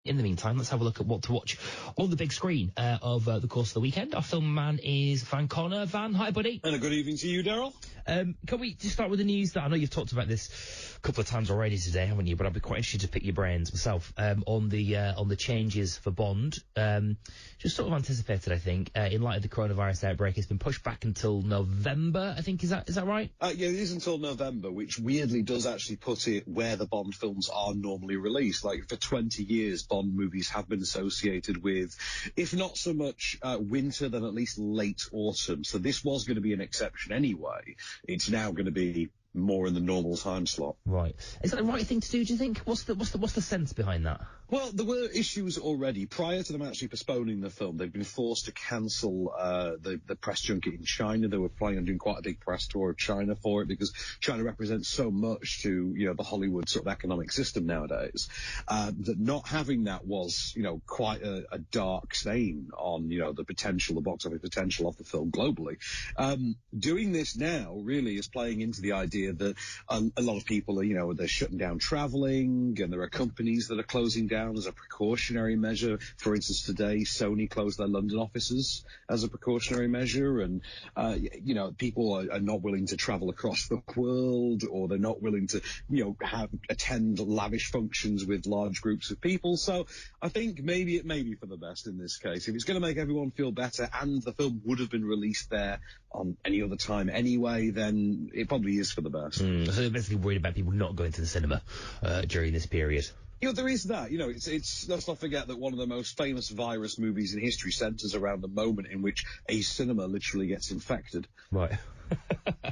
In the meantime, let's have a look at what to watch on the big screen of the course of the weekend. Our film man is Van Connor. Van, hi, buddy. And a good evening to you, Darryl. Can we just start with the news that I know you've talked about this a couple of times already today, haven't you? But I'd be quite interested to pick your brains myself on the changes for Bond. Just sort of anticipated, I think, in light of the coronavirus outbreak. It's been pushed back until November, I think. Is that right? Yeah, it is until November, which weirdly does actually put it where the Bond films are normally released. Like, for 20 years, Bond movies have been associated with, if not so much winter, then at least late autumn. So this was going to be an exception anyway. It's now going to be more in the normal time slot. Right. Is that the right thing to do, do you think? What's the sense behind that? Well, there were issues already. Prior to them actually postponing the film, they've been forced to cancel the press junket in China. They were planning on doing quite a big press tour of China for it because China represents so much to, the Hollywood sort of economic system nowadays, that not having that was, quite a dark stain on, the potential, the box office potential of the film globally. Doing this now really is playing into the idea that a lot of people are, they're shutting down traveling, and there are companies that are closing down as a precautionary measure. For instance, today, Sony closed their London offices as a precautionary measure, and, people are not willing to travel across the world, or they're not willing to, attend lavish functions with large groups of people. So I think maybe it may be for the best in this case. If it's going to make everyone feel better, and the film would have been released there on any other time anyway, then it probably is for the best. So they're basically worried about people not going to the cinema during this period. There is that. It's let's not forget that one of the most famous virus movies in history centres around the moment in which a cinema literally gets infected. Right.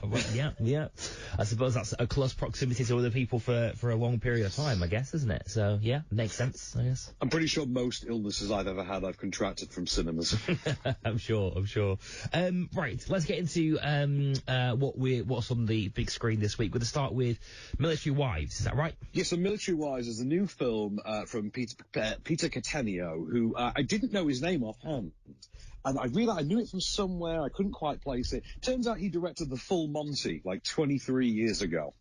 Well, yeah. I suppose that's a close proximity to other people for a long period of time, I guess, isn't it? So, yeah, makes sense, I guess. I'm pretty sure most illnesses I've ever had I've contracted from cinemas. I'm sure. Right, let's get into what's on the big screen this week. We're going to start with Military Wives, is that right? Yes, so Military Wives is a new film from Peter Cattaneo, who I didn't know his name offhand. And I realized I knew it from somewhere. I couldn't quite place it. Turns out he directed The Full Monty like 23 years ago.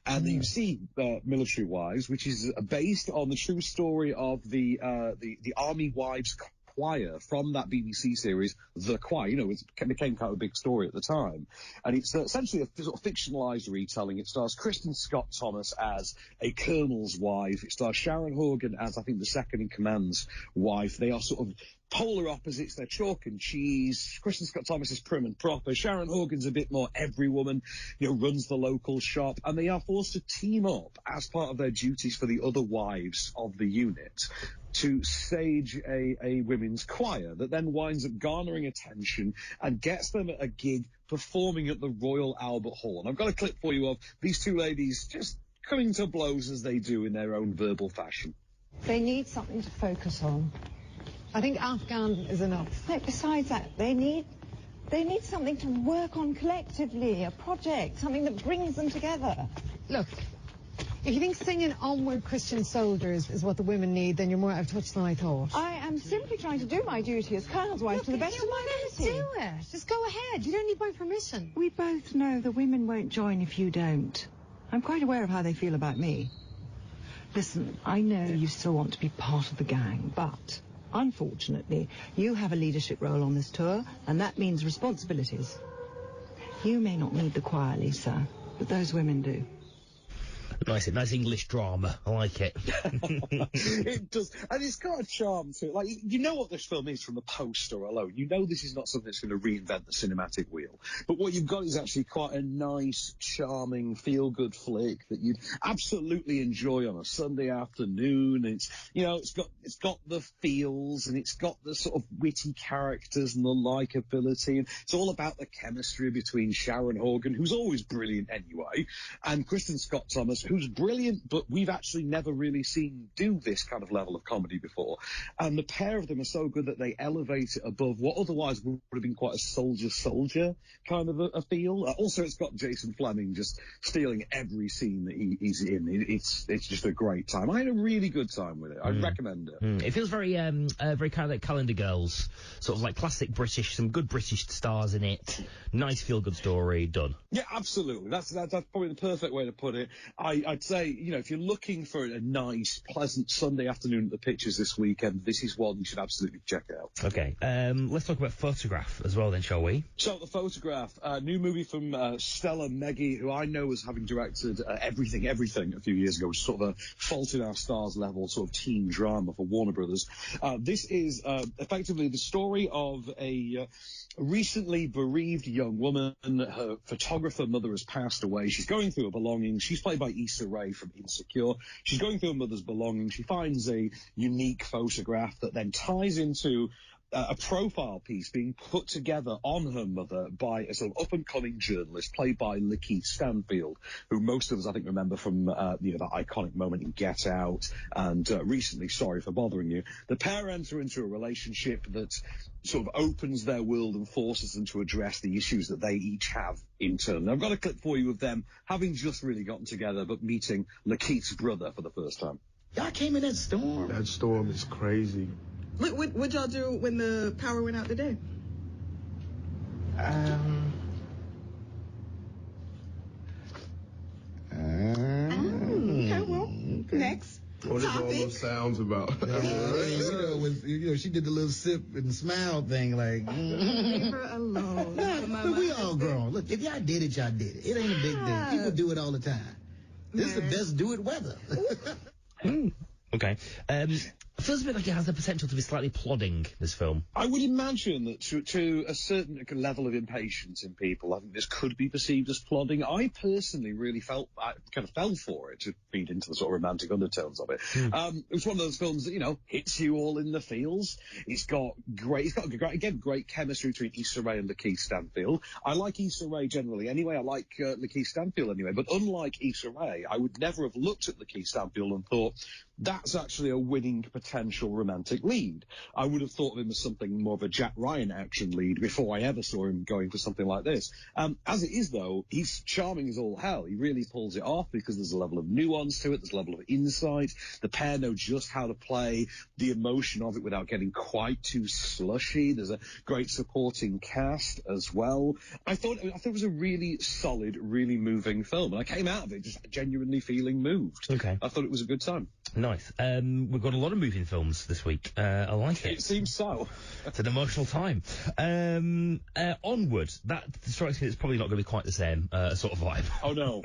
And you see Military Wives, which is based on the true story of the Army Wives Choir from that BBC series, The Choir. It became kind of a big story at the time. And it's essentially a sort of fictionalized retelling. It stars Kristen Scott Thomas as a colonel's wife. It stars Sharon Horgan as, I think, the second-in-command's wife. They are sort of polar opposites. They're chalk and cheese. Kristen Scott Thomas is prim and proper. Sharon Horgan's a bit more every woman, runs the local shop. And they are forced to team up as part of their duties for the other wives of the unit to stage a women's choir that then winds up garnering attention and gets them a gig performing at the Royal Albert Hall. And I've got a clip for you of these two ladies just coming to blows as they do in their own verbal fashion. They need something to focus on. I think Afghan is enough. No, besides that, they need something to work on collectively, a project, something that brings them together. Look, if you think singing Onward Christian Soldiers is what the women need, then you're more out of touch than I thought. I am simply trying to do my duty as Colonel's wife to the best of my ability. Do it. Just go ahead. You don't need my permission. We both know the women won't join if you don't. I'm quite aware of how they feel about me. Listen, I know you still want to be part of the gang, but unfortunately, you have a leadership role on this tour, and that means responsibilities. You may not need the choir, Lisa, but those women do. Nice English drama. I like it. It does. And it's got a charm to it. Like, you know what this film is from the poster alone. You know this is not something that's going to reinvent the cinematic wheel. But what you've got is actually quite a nice, charming, feel-good flick that you'd absolutely enjoy on a Sunday afternoon. It's, it's got the feels, and it's got the sort of witty characters and the likability. And it's all about the chemistry between Sharon Horgan, who's always brilliant anyway, and Kristen Scott Thomas, who's brilliant, but we've actually never really seen do this kind of level of comedy before. And the pair of them are so good that they elevate it above what otherwise would have been quite a soldier kind of a feel. Also, it's got Jason Fleming just stealing every scene that he's in. It's just a great time. I had a really good time with it. I'd recommend it. It feels very kind of like Calendar Girls, sort of like classic British, some good British stars in it. Nice feel-good story, done. Yeah, absolutely. That's probably the perfect way to put it. I I'd say, if you're looking for a nice, pleasant Sunday afternoon at the pictures this weekend, this is one you should absolutely check out. Okay, let's talk about Photograph as well then, shall we? So, The Photograph, a new movie from Stella Meggy, who I know as having directed Everything a few years ago, which is sort of a Fault in Our Stars level sort of teen drama for Warner Brothers. This is effectively the story of a recently bereaved young woman. Her photographer mother has passed away. She's going through her belongings. She's played by Issa Rae from Insecure. She's going through her mother's belongings. She finds a unique photograph that then ties into a profile piece being put together on her mother by a sort of up-and-coming journalist played by Lakeith Stanfield, who most of us, I think, remember from that iconic moment in Get Out and recently Sorry for Bothering You. The pair enter into a relationship that sort of opens their world and forces them to address the issues that they each have in turn. Now, I've got a clip for you of them having just really gotten together but meeting Lakeith's brother for the first time. Y'all came in that storm. That storm is crazy. What'd y'all do when the power went out today? Okay, well, next. What are all those sounds about? She did the little sip and smile thing, like. Leave her alone. Look, we all grown. Look, if y'all did it, y'all did it. It ain't a big deal. People do it all the time. This is the best do it weather. Okay. It feels a bit like it has the potential to be slightly plodding, this film. I would imagine that to a certain level of impatience in people, I think this could be perceived as plodding. I personally really fell for it, to feed into the sort of romantic undertones of it. It's one of those films that, hits you all in the feels. It's got great chemistry between Issa Rae and Lakeith Stanfield. I like Issa Rae generally anyway. I like Lakeith Stanfield anyway. But unlike Issa Rae, I would never have looked at Lakeith Stanfield and thought, that's actually a winning potential romantic lead. I would have thought of him as something more of a Jack Ryan action lead before I ever saw him going for something like this. As it is, though, he's charming as all hell. He really pulls it off because there's a level of nuance to it. There's a level of insight. The pair know just how to play the emotion of it without getting quite too slushy. There's a great supporting cast as well. I thought it was a really solid, really moving film. And I came out of it just genuinely feeling moved. Okay. I thought it was a good time. Nice. We've got a lot of moving films this week. I like it. It seems so. It's an emotional time. Onward. That strikes me it's probably not going to be quite the same sort of vibe. Oh, no.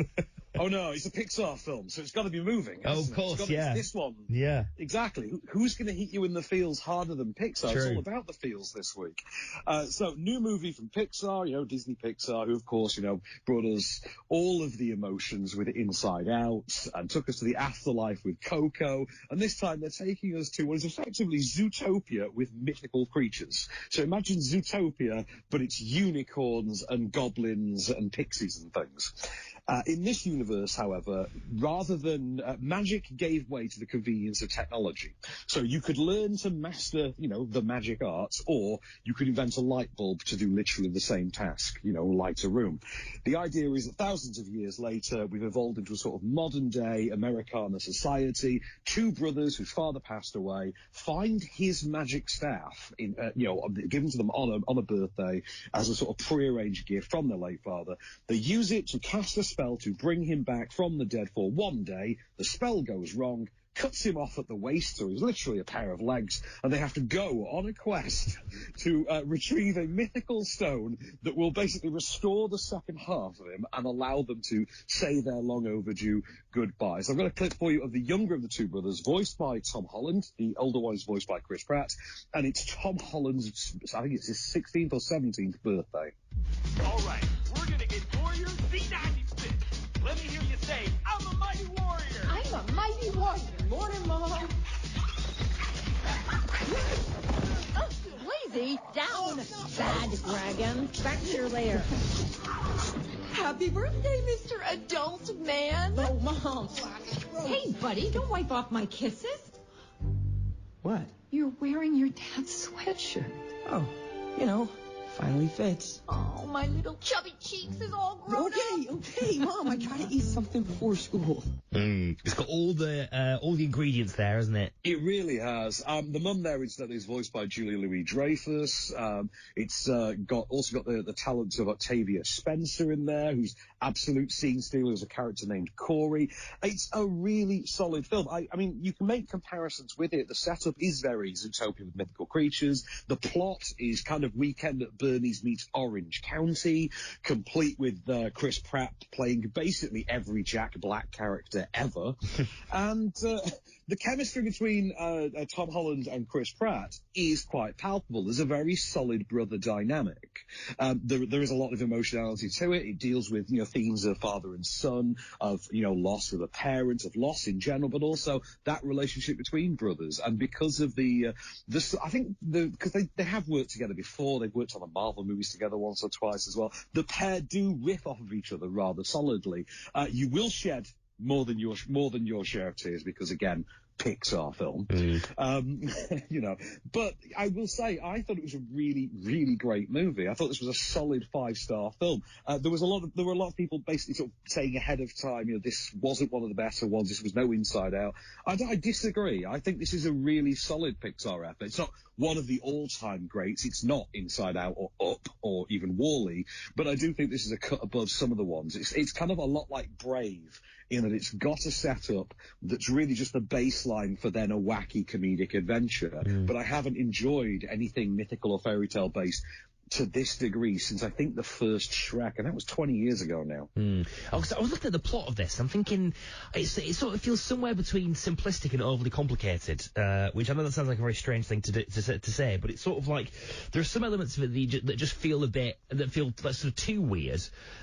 It's a Pixar film, so it's got to be moving. Oh, of course, It's this one. Yeah. Exactly. Who's going to hit you in the feels harder than Pixar? True. It's all about the feels this week. So, new movie from Pixar, Disney Pixar, who, of course, brought us all of the emotions with Inside Out and took us to the afterlife with Coco. And this time they're taking us to what is effectively Zootopia with mythical creatures. So imagine Zootopia, but it's unicorns and goblins and pixies and things. In this universe, however, rather than magic gave way to the convenience of technology. So you could learn to master, the magic arts, or you could invent a light bulb to do literally the same task, light a room. The idea is that thousands of years later, we've evolved into a sort of modern-day Americana society. Two brothers whose father passed away find his magic staff, given to them on a birthday as a sort of prearranged gift from their late father. They use it to cast a spell to bring him back from the dead for one day. The spell goes wrong, cuts him off at the waist, so he's literally a pair of legs, and they have to go on a quest to retrieve a mythical stone that will basically restore the second half of him and allow them to say their long overdue goodbye. So I've got a clip for you of the younger of the two brothers, voiced by Tom Holland. The older one is voiced by Chris Pratt, and it's Tom Holland's, I think it's his 16th or 17th birthday. All right, we're going to get Warrior Z96. Let me hear you say, I'm a mighty warrior. I'm a mighty warrior. Morning, Mom. Lazy, down. Bad dragon. Back to your lair. Happy birthday, Mr. Adult Man. Oh, Mom. Hey, buddy, don't wipe off my kisses. What? You're wearing your dad's sweatshirt. Oh, Finally fits. Oh, my little chubby cheeks is all grown up. Okay, Mom, I try to eat something before school. It's got all the ingredients there, hasn't it? It really has. The mum there is voiced by Julia Louis-Dreyfus. It's also got the talents of Octavia Spencer in there, who's absolute scene stealer as a character named Corey. It's a really solid film. I mean, you can make comparisons with it. The setup is very Zootopia with mythical creatures. The plot is kind of Weekend at Bernie's meets Orange County, complete with Chris Pratt playing basically every Jack Black character ever. And the chemistry between Tom Holland and Chris Pratt is quite palpable. There's a very solid brother dynamic. There is a lot of emotionality to it. It deals with, themes of father and son, of, loss of a parent, of loss in general, but also that relationship between brothers. And because of because they have worked together before, they've worked on the Marvel movies together once or twice as well. The pair do riff off of each other rather solidly. You will shed more than your share of tears because, again, Pixar film. But I will say I thought it was a really, really great movie. I thought this was a solid 5-star film. There were a lot of people basically sort of saying ahead of time, this wasn't one of the better ones. This was no Inside Out. I disagree. I think this is a really solid Pixar effort. It's not one of the all-time greats. It's not Inside Out or Up or even WALL-E, but I do think this is a cut above some of the ones. It's kind of a lot like Brave in that it's got a setup that's really just the baseline for then a wacky comedic adventure. But I haven't enjoyed anything mythical or fairy tale based to this degree since I think the first Shrek, and that was 20 years ago now. I was looking at the plot of this. I'm thinking it sort of feels somewhere between simplistic and overly complicated, which I know that sounds like a very strange thing to say, but it's sort of like there are some elements of it that just feel like sort of too weird,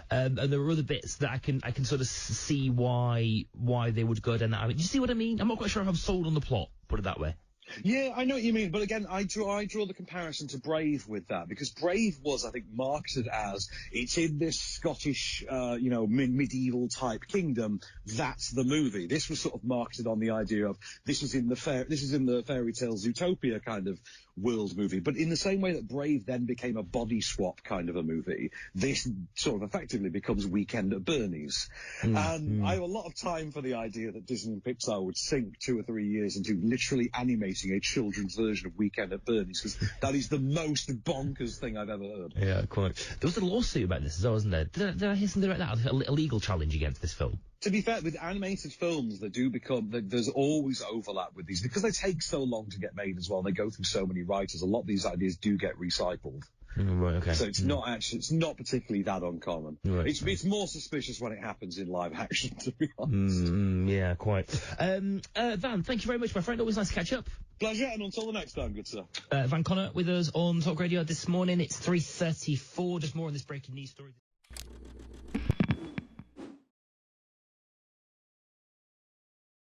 and there are other bits that I can sort of see why they would go down that. Do you see what I mean? I'm not quite sure if I'm sold on the plot. Put it that way. Yeah, I know what you mean, but again, I draw the comparison to Brave with that, because Brave was, I think, marketed as it's in this Scottish, medieval type kingdom. That's the movie. This was sort of marketed on the idea of this is in the fairy tale Zootopia kind of world movie. But in the same way that Brave then became a body swap kind of a movie, this sort of effectively becomes Weekend at Bernie's. And I have a lot of time for the idea that Disney and Pixar would sink 2 or 3 years into literally animating a children's version of Weekend at Bernie's, because that is the most bonkers thing I've ever heard. Yeah, quite. There was a lawsuit about this as well, wasn't there? Did I hear something about that? A legal challenge against this film? To be fair, with animated films that do there's always overlap with these, because they take so long to get made as well, and they go through so many writers, a lot of these ideas do get recycled. Right, okay. So it's not particularly that uncommon. Right, it's more suspicious when it happens in live action, to be honest. Yeah, quite. Van, thank you very much, my friend. Always nice to catch up. Pleasure, and until the next time, good sir. Van Connor with us on Talk Radio this morning. It's 3:34. Just more on this breaking news story.